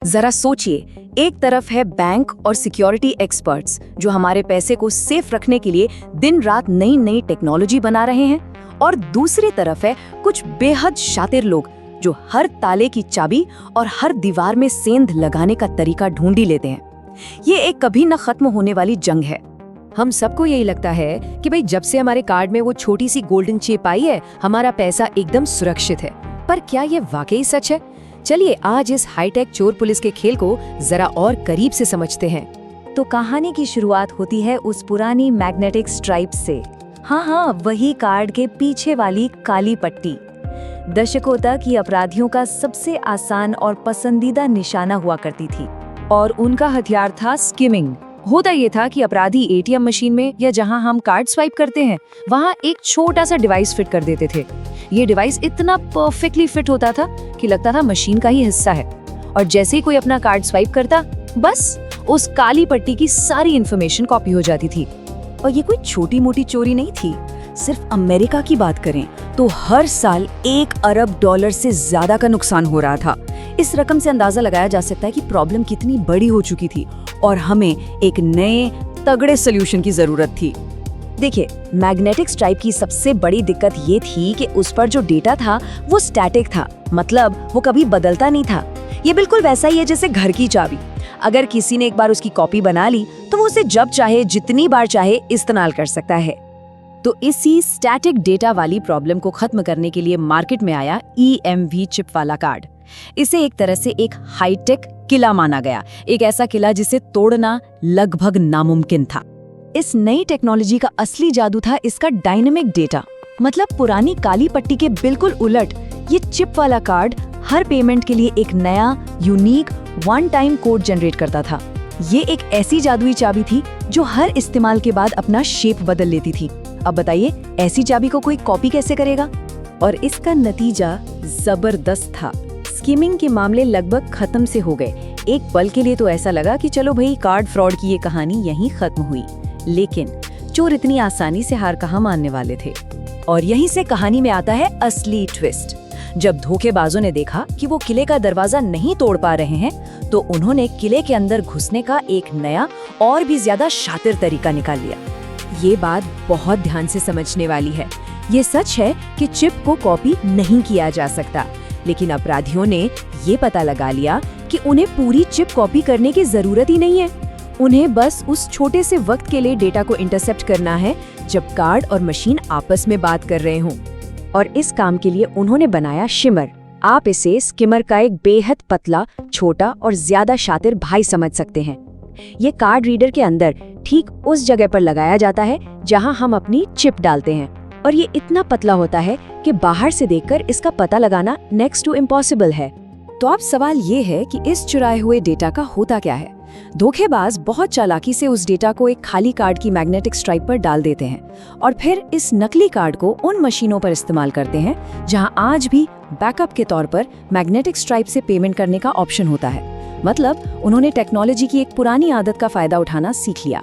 जरा सोचिए, एक तरफ है बैंक और सिक्योरिटी एक्सपर्ट्स जो हमारे पैसे को सेफ रखने के लिए दिन रात नई नई टेक्नोलॉजी बना रहे हैं, और दूसरी तरफ है कुछ बेहद शातिर लोग जो हर ताले की चाबी और हर दीवार में सेंध लगाने का तरीका ढूंढ ही लेते हैं। ये एक कभी न खत्म होने वाली जंग है। हम सबको यही लगता है कि भाई जब से हमारे कार्ड में वो छोटी सी गोल्डन चिप आई है, हमारा पैसा एकदम सुरक्षित है। पर क्या ये वाकई सच है? चलिए आज इस हाईटेक चोर पुलिस के खेल को जरा और करीब से समझते हैं। तो कहानी की शुरुआत होती है उस पुरानी मैग्नेटिक स्ट्राइप से। हाँ, वही कार्ड के पीछे वाली काली पट्टी। दशकों तक ये अपराधियों का सबसे आसान और पसंदीदा निशाना हुआ करती थी, और उनका हथियार था स्किमिंग। होता ये था कि अपराधी एटीएम मशीन में या जहां हम कार्ड स्वाइप करते हैं, वहां एक छोटा सा डिवाइस फिट कर देते थे। ये डिवाइस इतना परफेक्टली फिट होता था कि लगता था मशीन का ही हिस्सा है, और जैसे ही कोई अपना कार्ड स्वाइप करता, बस उस काली पट्टी की सारी इंफॉर्मेशन कॉपी हो जाती थी। और ये कोई छोटी मोटी चोरी नहीं थी। सिर्फ अमेरिका की बात करें तो हर साल $1 अरब से ज्यादा का नुकसान हो रहा था। इस रकम से अंदाजा लगाया जा सकता है कि प्रॉब्लम कितनी बड़ी हो चुकी थी और हमें एक नए तगड़े सॉल्यूशन की जरूरत थी। देखिए, मैग्नेटिक स्ट्राइप की सबसे बड़ी दिक्कत ये थी कि उस पर जो डेटा था वो स्टैटिक था, मतलब वो कभी बदलता नहीं था। ये बिल्कुल वैसा ही है जैसे घर की चाबी। अगर किसी ने एक बार उसकी कॉपी बना ली तो वो उसे जब चाहे जितनी बार चाहे इस्तेमाल कर सकता है। तो इसी स्टैटिक डेटा वाली प्रॉब्लम को खत्म करने के लिए मार्केट में आया EMV चिप वाला कार्ड। इसे एक तरह से एक हाईटेक किला माना गया, एक ऐसा किला जिसे तोड़ना लगभग नामुमकिन था। इस नई टेक्नोलॉजी का असली जादू था इसका डायनेमिक डेटा। मतलब पुरानी काली पट्टी के बिल्कुल उलट ये चिप वाला कार्ड हर पेमेंट के लिए एक नया unique one time code generate करता था। ये एक ऐसी जादुई चाबी थी जो हर इस्तेमाल के बाद अपना शेप बदल लेती थी। अब बताइए, ऐसी चाबी को कोई कॉपी कैसे करेगा? और इसका नतीजा जबरदस्त था। स्किमिंग के मामले लगभग खत्म से हो गए। एक पल के लिए तो ऐसा लगा कि चलो भाई, कार्ड फ्रॉड की ये कहानी यहीं खत्म हुई। लेकिन चोर इतनी आसानी से हार कहाँ मानने वाले थे। और यहीं से कहानी में आता है असली ट्विस्ट। जब धोखेबाजों ने देखा कि वो किले का दरवाजा नहीं तोड़ पा रहे हैं, तो उन्होंने किले के अंदर घुसने का एक नया और भी ज्यादा शातिर तरीका निकाल लिया। ये बात बहुत ध्यान से समझने वाली है। ये सच है कि चिप को कॉपी नहीं किया जा सकता, लेकिन अपराधियों ने ये पता लगा लिया कि उन्हें पूरी चिप कॉपी करने की जरूरत ही नहीं है। उन्हें बस उस छोटे से वक्त के लिए डेटा को इंटरसेप्ट करना है जब कार्ड और मशीन आपस में बात कर रहे हों। और इस काम के लिए उन्होंने बनाया शिमर। आप इसे स्किमर का एक बेहद पतला, छोटा और ज्यादा शातिर भाई समझ सकते हैं। ये कार्ड रीडर के अंदर ठीक उस जगह पर लगाया जाता है जहां हम अपनी चिप डालते हैं, और ये इतना पतला होता है कि बाहर से देखकर इसका पता लगाना नेक्स्ट टू इम्पॉसिबल है। तो अब सवाल ये है कि इस चुराए हुए डेटा का होता क्या है? धोखेबाज बहुत चालाकी से उस डेटा को एक खाली कार्ड की मैग्नेटिक स्ट्राइप पर डाल देते हैं, और फिर इस नकली कार्ड को उन मशीनों पर इस्तेमाल करते हैं जहां आज भी बैकअप के तौर पर मैग्नेटिक स्ट्राइप से पेमेंट करने का ऑप्शन होता है। मतलब उन्होंने टेक्नोलॉजी की एक पुरानी आदत का फायदा उठाना सीख लिया।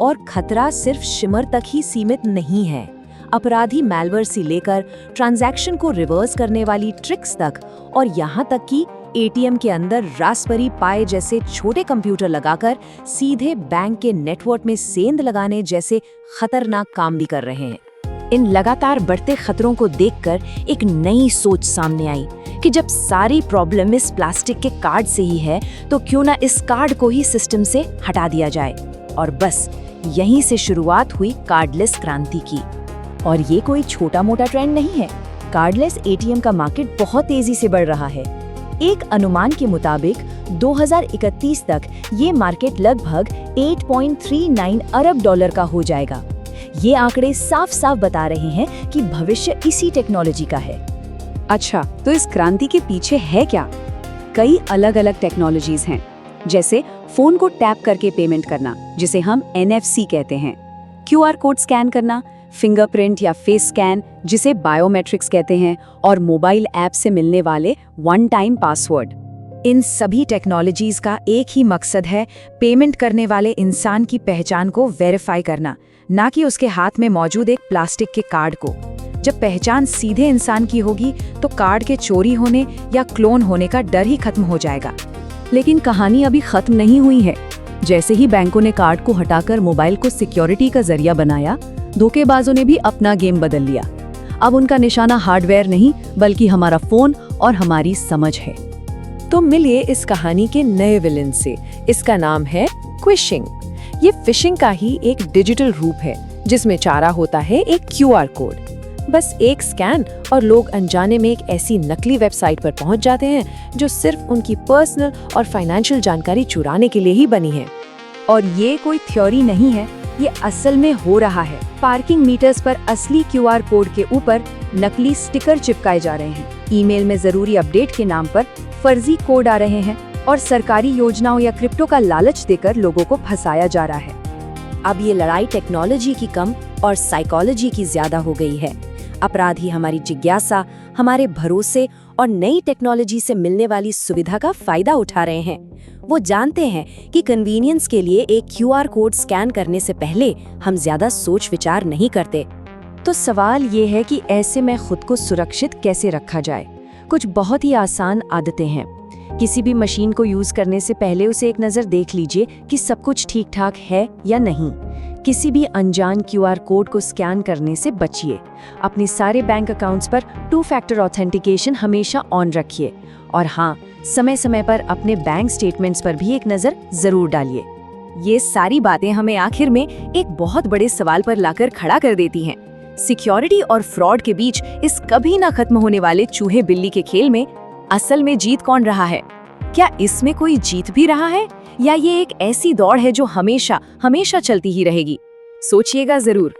और खतरा सिर्फ शिमर तक ही सीमित नहीं है। अपराधी मैलवेयर से लेकर ट्रांजैक्शन को रिवर्स करने वाली ट्रिक्स तक, और यहाँ तक कि एटीएम के अंदर रास्पबेरी पाई जैसे छोटे कंप्यूटर लगाकर सीधे बैंक के नेटवर्क में सेंध लगाने जैसे खतरनाक काम भी कर रहे हैं। इन लगातार बढ़ते खतरों को देखकर एक नई सोच सामने आई कि जब सारी प्रॉब्लम इस प्लास्टिक के कार्ड से ही है, तो क्यों ना इस कार्ड को ही सिस्टम से हटा दिया जाए। और बस यहीं से शुरुआत हुई कार्डलेस क्रांति की। और ये कोई छोटा मोटा ट्रेंड नहीं है। कार्डलेस एटीएम का मार्केट बहुत तेजी से बढ़ रहा है। एक अनुमान के मुताबिक 2031 तक ये मार्केट लगभग $8.39 अरब का हो जाएगा। ये आंकड़े साफ साफ बता रहे हैं कि भविष्य इसी टेक्नोलॉजी का है। अच्छा, तो इस क्रांति के पीछे है क्या? कई अलग अलग टेक्नोलॉजीज हैं, जैसे फोन को टैप करके पेमेंट करना, जिसे हम NFC कहते हैं, QR कोड स्कैन करना, फिंगरप्रिंट या फेस स्कैन, जिसे बायोमेट्रिक्स कहते हैं, और मोबाइल ऐप से मिलने वाले वन टाइम पासवर्ड। इन सभी टेक्नोलॉजीज का एक ही मकसद है पेमेंट करने वाले इंसान की पहचान को वेरीफाई करना, ना कि उसके हाथ में मौजूद एक प्लास्टिक के कार्ड को। जब पहचान सीधे इंसान की होगी तो कार्ड के चोरी होने या क्लोन होने का डर ही खत्म हो जाएगा। लेकिन कहानी अभी खत्म नहीं हुई है। जैसे ही बैंकों ने कार्ड को हटाकर मोबाइल को सिक्योरिटी का जरिया बनाया, धोखेबाजों ने भी अपना गेम बदल लिया। अब उनका निशाना हार्डवेयर नहीं बल्कि हमारा फोन और हमारी समझ है। तो मिलिए इस कहानी के नए विलेन से। इसका नाम है क्विशिंग। ये फिशिंग का ही एक डिजिटल रूप है जिसमें चारा होता है एक QR कोड। बस एक स्कैन और लोग अनजाने में एक ऐसी नकली वेबसाइट पर पहुंच जाते हैं जो सिर्फ उनकी पर्सनल और फाइनेंशियल जानकारी चुराने के लिए ही बनी है। और ये कोई थ्योरी नहीं है, ये असल में हो रहा है। पार्किंग मीटर्स पर असली QR कोड के ऊपर नकली स्टिकर चिपकाए जा रहे हैं। ईमेल में जरूरी अपडेट के नाम पर फर्जी कोड आ रहे हैं और सरकारी योजनाओं या क्रिप्टो का लालच देकर लोगों को फंसाया जा रहा है। अब ये लड़ाई टेक्नोलॉजी की कम और साइकोलॉजी की ज्यादा हो गई है। अपराधी हमारी जिज्ञासा, हमारे भरोसे और नई टेक्नोलॉजी से मिलने वाली सुविधा का फायदा उठा रहे हैं। वो जानते हैं कि कन्वीनियंस के लिए एक QR कोड स्कैन करने से पहले हम ज्यादा सोच विचार नहीं करते। तो सवाल ये है कि ऐसे में खुद को सुरक्षित कैसे रखा जाए। कुछ बहुत ही आसान आदतें हैं। किसी भी मशीन को यूज करने से पहले उसे एक नज़र देख लीजिए कि सब कुछ ठीक ठाक है या नहीं। किसी भी अनजान QR कोड को स्कैन करने से बचिए। अपने सारे बैंक अकाउंट्स पर 2 फैक्टर ऑथेंटिकेशन हमेशा ऑन रखिए। और हाँ, समय समय पर अपने बैंक स्टेटमेंट्स पर भी एक नज़र जरूर डालिए। ये सारी बातें हमें आखिर में एक बहुत बड़े सवाल पर लाकर खड़ा कर देती हैं। सिक्योरिटी और फ्रॉड के बीच इस कभी ना खत्म होने वाले चूहे बिल्ली के खेल में असल में जीत कौन रहा है? क्या इसमें कोई जीत भी रहा है या ये एक ऐसी दौड़ है जो हमेशा हमेशा चलती ही रहेगी? सोचिएगा जरूर।